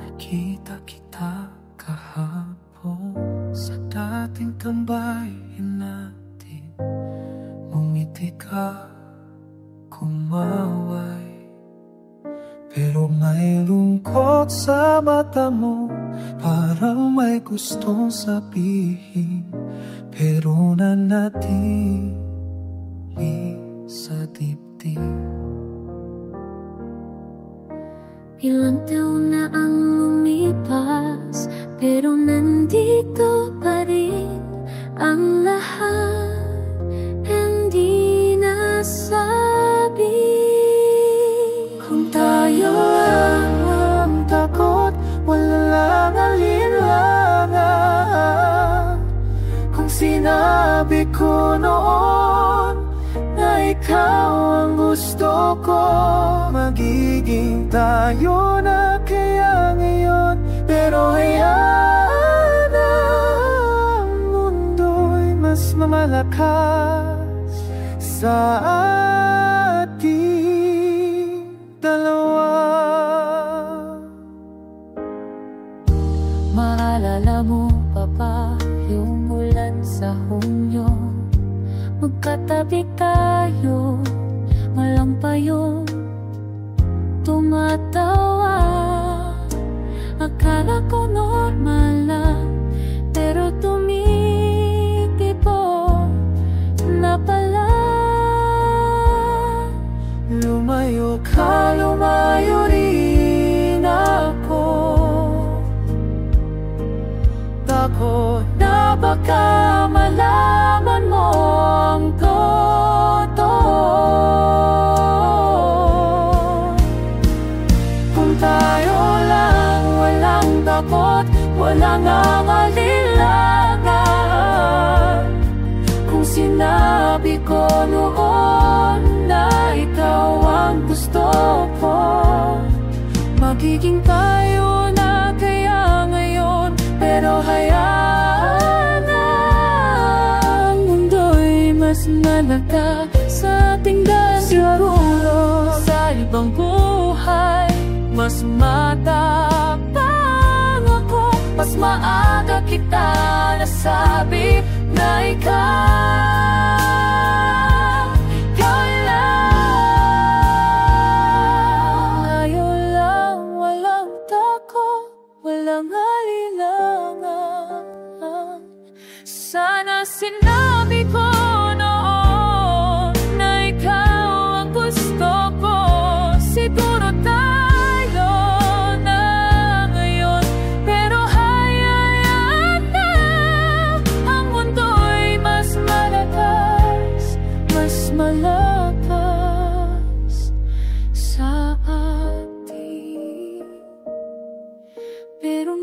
Nakita kita kahapon sa dating tambayan natin. Ngumiti ka, kumaway, pero may lungkot sa mata mo. Parang may gustong sabihin, pero nanatili sa dibdib. Ilang taon na ang lumipas, pero nandito pa rin ang lahat hindi nasabi. Kung tayo lang ang takot, wala lang alinlangan. Kung sinabi ko noon na ikaw ang gusto ko, magiging tayo na kaya ngayon. Pero hayaan na ang mundo'y mas mamalakas sa ating dalawa. Maalala mo pa ba yung ulan sa Hunyo? Magkatabi tayo, walang payong tumatawa. Akala ko normal lang, pero tumitibok na pala. Lumayo ka, lumayo rin ako. Takot na baka malaman mo ang totoo. Kung tayo lang, walang takot, walang alinlangan. Kung sinabi ko noon na ikaw ang gusto ko, magiging tayo na kaya ngayon. Pero hayaan na ang mundo'y mas malaga sa ating dalawa. Siguro sa ibang buhay mas matapang ako, mas maaga kita nasabi na ikaw lang. Ayaw lang, walang takot, walang alinlangan. Sana sinabi ko noon na ikaw ang gusto ko. Siguro tayo na ngayon. Pero hayaan na ang mundo'y mas malakas, mas malakas sa atin. Pero